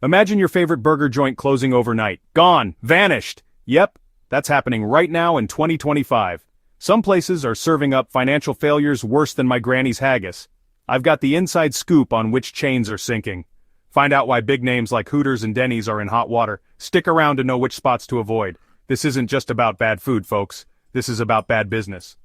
Imagine your favorite burger joint closing overnight. Gone. Vanished. Yep, that's happening right now in 2025. Some places are serving up financial failures worse than my granny's haggis. I've got the inside scoop on which chains are sinking. Find out why big names like Hooters and Denny's are in hot water. Stick around to know which spots to avoid. This isn't just about bad food, folks. This is about bad business.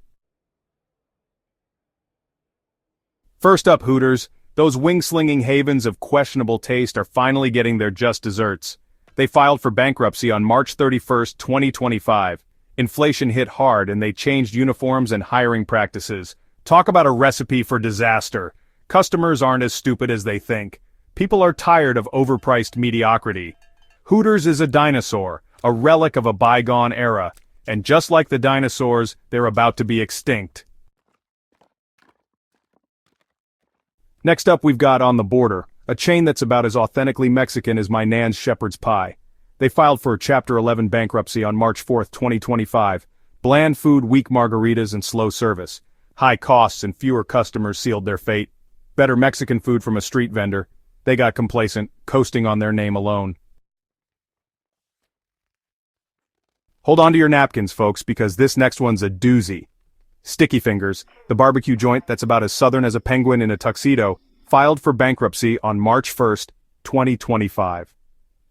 First up, Hooters. Those wing-slinging havens of questionable taste are finally getting their just desserts. They filed for bankruptcy on March 31, 2025. Inflation hit hard and they changed uniforms and hiring practices. Talk about a recipe for disaster. Customers aren't as stupid as they think. People are tired of overpriced mediocrity. Hooters is a dinosaur, a relic of a bygone era, and just like the dinosaurs, they're about to be extinct. Next up we've got On the Border, a chain that's about as authentically Mexican as my nan's shepherd's pie. They filed for Chapter 11 bankruptcy on March 4, 2025. Bland food, weak margaritas, and slow service. High costs and fewer customers sealed their fate. Better Mexican food from a street vendor. They got complacent, coasting on their name alone. Hold on to your napkins, folks, because this next one's a doozy. Sticky Fingers, the barbecue joint that's about as southern as a penguin in a tuxedo, filed for bankruptcy on March 1, 2025.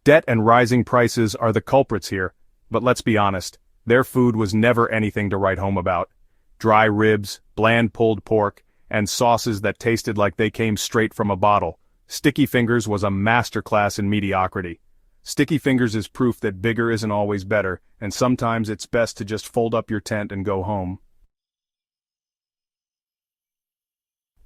Debt and rising prices are the culprits here, but let's be honest, their food was never anything to write home about. Dry ribs, bland pulled pork, and sauces that tasted like they came straight from a bottle. Sticky Fingers was a masterclass in mediocrity. Sticky Fingers is proof that bigger isn't always better, and sometimes it's best to just fold up your tent and go home.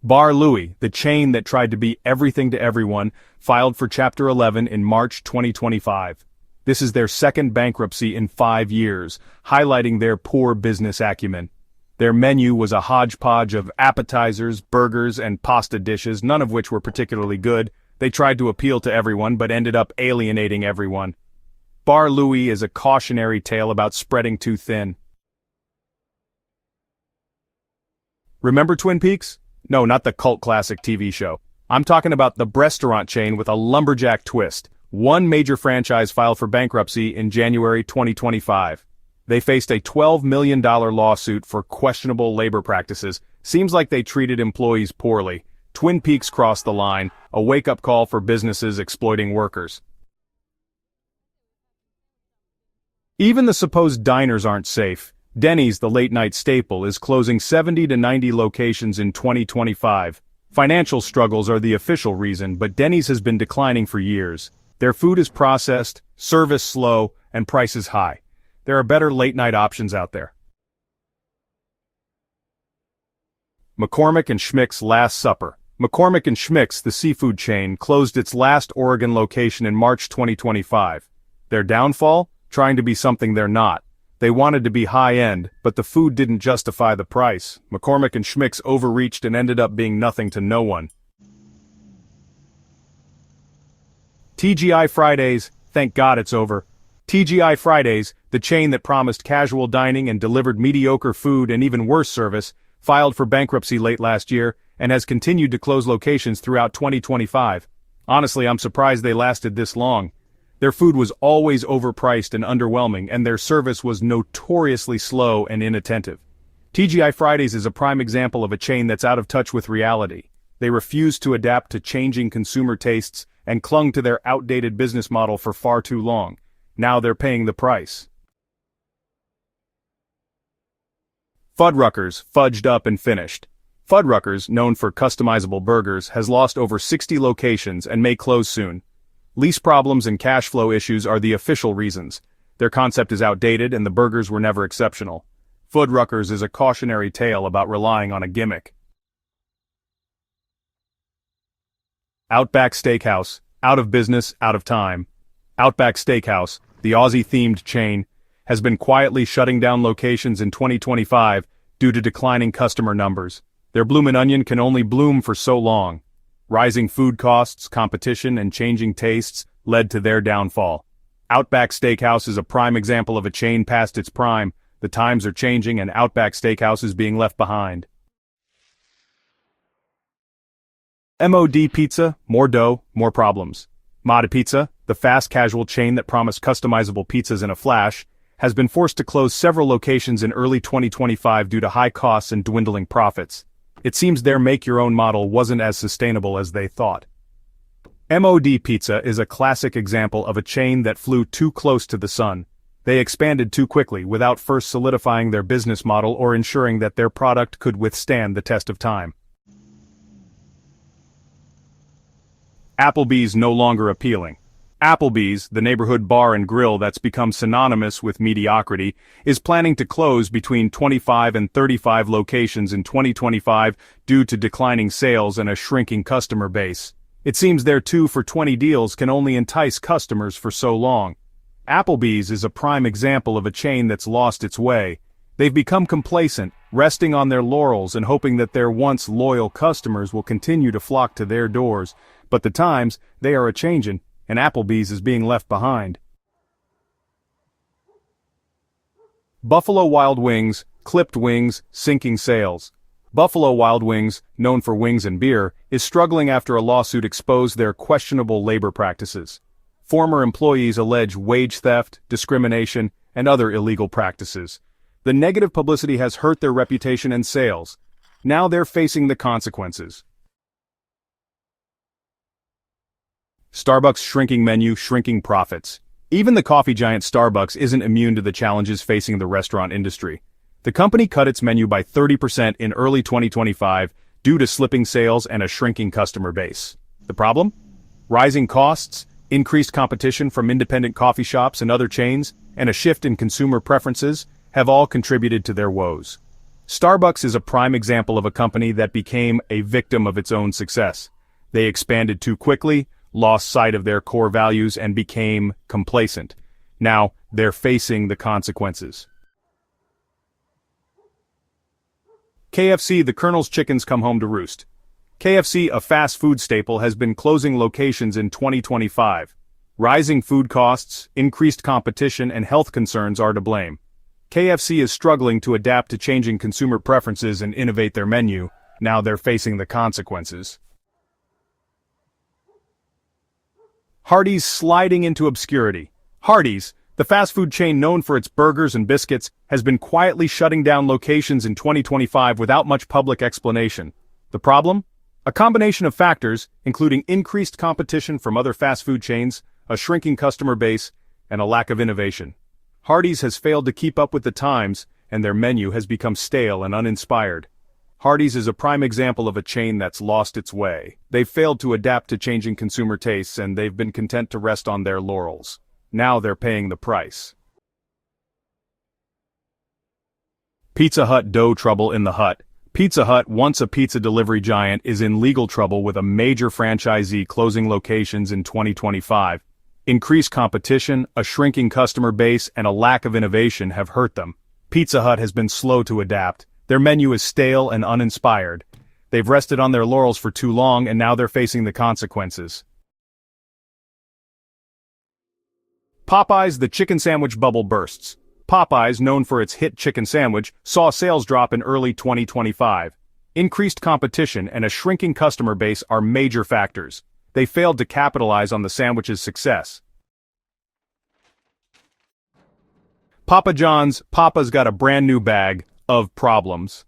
Louie, the chain that tried to be everything to everyone, filed for Chapter 11 in March 2025. This is their second bankruptcy in 5 years, highlighting their poor business acumen. Their menu was a hodgepodge of appetizers, burgers, and pasta dishes, none of which were particularly good. They tried to appeal to everyone, but ended up alienating everyone. Louie is a cautionary tale about spreading too thin. Remember Twin Peaks? No, not the cult classic TV show. I'm talking about the restaurant chain with a lumberjack twist. One major franchise filed for bankruptcy in January 2025. They faced a $12 million lawsuit for questionable labor practices. Seems like they treated employees poorly. Twin Peaks crossed the line, a wake-up call for businesses exploiting workers. Even the supposed diners aren't safe. Denny's, the late-night staple, is closing 70 to 90 locations in 2025. Financial struggles are the official reason, but Denny's has been declining for years. Their food is processed, service slow, and prices high. There are better late-night options out there. McCormack and Schmick's Last Supper. McCormack and Schmick's, the seafood chain, closed its last Oregon location in March 2025. Their downfall? Trying to be something they're not. They wanted to be high-end, but the food didn't justify the price. McCormack and Schmick's overreached and ended up being nothing to no one. TGI Fridays, thank God it's over. TGI Fridays, the chain that promised casual dining and delivered mediocre food and even worse service, filed for bankruptcy late last year, and has continued to close locations throughout 2025. Honestly, I'm surprised they lasted this long. Their food was always overpriced and underwhelming, and their service was notoriously slow and inattentive. TGI Fridays is a prime example of a chain that's out of touch with reality. They refused to adapt to changing consumer tastes and clung to their outdated business model for far too long. Now they're paying the price. Fuddruckers, fudged up and finished. Fuddruckers, known for customizable burgers, has lost over 60 locations and may close soon. Lease problems and cash flow issues are the official reasons. Their concept is outdated and the burgers were never exceptional. Fuddruckers is a cautionary tale about relying on a gimmick. Outback Steakhouse, out of business, out of time. Outback Steakhouse, the Aussie-themed chain, has been quietly shutting down locations in 2025 due to declining customer numbers. Their bloomin' onion can only bloom for so long. Rising food costs, competition, and changing tastes led to their downfall. Outback Steakhouse is a prime example of a chain past its prime. The times are changing and Outback Steakhouse is being left behind. MOD Pizza, more dough, more problems. Mata Pizza, the fast casual chain that promised customizable pizzas in a flash, has been forced to close several locations in early 2025 due to high costs and dwindling profits. It seems their make-your-own model wasn't as sustainable as they thought. MOD Pizza is a classic example of a chain that flew too close to the sun. They expanded too quickly without first solidifying their business model or ensuring that their product could withstand the test of time. Applebee's no longer appealing. Applebee's, the neighborhood bar and grill that's become synonymous with mediocrity, is planning to close between 25 and 35 locations in 2025 due to declining sales and a shrinking customer base. It seems their 2 for $20 deals can only entice customers for so long. Applebee's is a prime example of a chain that's lost its way. They've become complacent, resting on their laurels and hoping that their once loyal customers will continue to flock to their doors. But the times, they are a-changin', and Applebee's is being left behind. Buffalo Wild Wings, clipped wings, sinking sales. Buffalo Wild Wings, known for wings and beer, is struggling after a lawsuit exposed their questionable labor practices. Former employees allege wage theft, discrimination, and other illegal practices. The negative publicity has hurt their reputation and sales. Now they're facing the consequences. Starbucks shrinking menu, shrinking profits. Even the coffee giant Starbucks isn't immune to the challenges facing the restaurant industry. The company cut its menu by 30% in early 2025 due to slipping sales and a shrinking customer base. The problem? Rising costs, increased competition from independent coffee shops and other chains, and a shift in consumer preferences have all contributed to their woes. Starbucks is a prime example of a company that became a victim of its own success. They expanded too quickly, lost sight of their core values, and became complacent. Now, they're facing the consequences. KFC, the Colonel's chickens come home to roost. KFC, a fast food staple, has been closing locations in 2025. Rising food costs, increased competition, and health concerns are to blame. KFC is struggling to adapt to changing consumer preferences and innovate their menu. Now they're facing the consequences. Hardee's sliding into obscurity. Hardee's, the fast food chain known for its burgers and biscuits, has been quietly shutting down locations in 2025 without much public explanation. The problem? A combination of factors, including increased competition from other fast food chains, a shrinking customer base, and a lack of innovation. Hardee's has failed to keep up with the times, and their menu has become stale and uninspired. Hardee's is a prime example of a chain that's lost its way. They've failed to adapt to changing consumer tastes, and they've been content to rest on their laurels. Now they're paying the price. Pizza Hut dough trouble in the Hut. Pizza Hut, once a pizza delivery giant, is in legal trouble with a major franchisee closing locations in 2025. Increased competition, a shrinking customer base, and a lack of innovation have hurt them. Pizza Hut has been slow to adapt. Their menu is stale and uninspired. They've rested on their laurels for too long, and now they're facing the consequences. Popeyes, the chicken sandwich bubble bursts. Popeyes, known for its hit chicken sandwich, saw sales drop in early 2025. Increased competition and a shrinking customer base are major factors. They failed to capitalize on the sandwich's success. Papa John's, Papa's got a brand new bag of problems.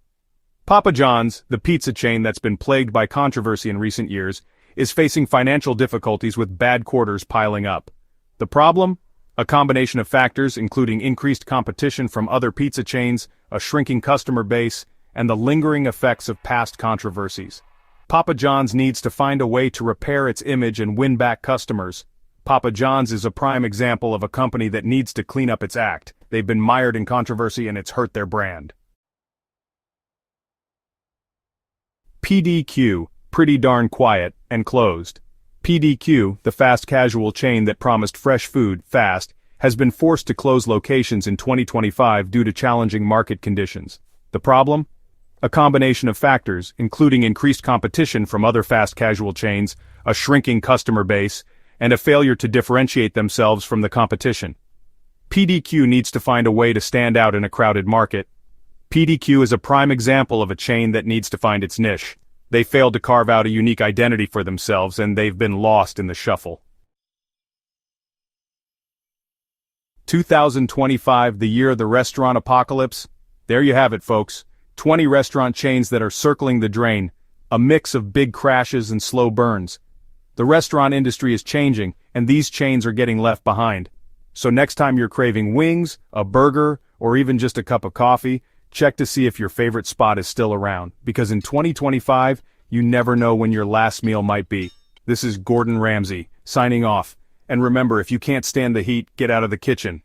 Papa John's, the pizza chain that's been plagued by controversy in recent years, is facing financial difficulties with bad quarters piling up. The problem? A combination of factors including increased competition from other pizza chains, a shrinking customer base, and the lingering effects of past controversies. Papa John's needs to find a way to repair its image and win back customers. Papa John's is a prime example of a company that needs to clean up its act. They've been mired in controversy and it's hurt their brand. PDQ, pretty darn quiet, and closed. PDQ, the fast casual chain that promised fresh food, fast, has been forced to close locations in 2025 due to challenging market conditions. The problem? A combination of factors, including increased competition from other fast casual chains, a shrinking customer base, and a failure to differentiate themselves from the competition. PDQ needs to find a way to stand out in a crowded market. PDQ is a prime example of a chain that needs to find its niche. They failed to carve out a unique identity for themselves, and they've been lost in the shuffle. 2025, the year of the restaurant apocalypse? There you have it, folks. 20 restaurant chains that are circling the drain, a mix of big crashes and slow burns. The restaurant industry is changing, and these chains are getting left behind. So next time you're craving wings, a burger, or even just a cup of coffee, check to see if your favorite spot is still around, because in 2025, you never know when your last meal might be. This is Gordon Ramsay, signing off. And remember, if you can't stand the heat, get out of the kitchen.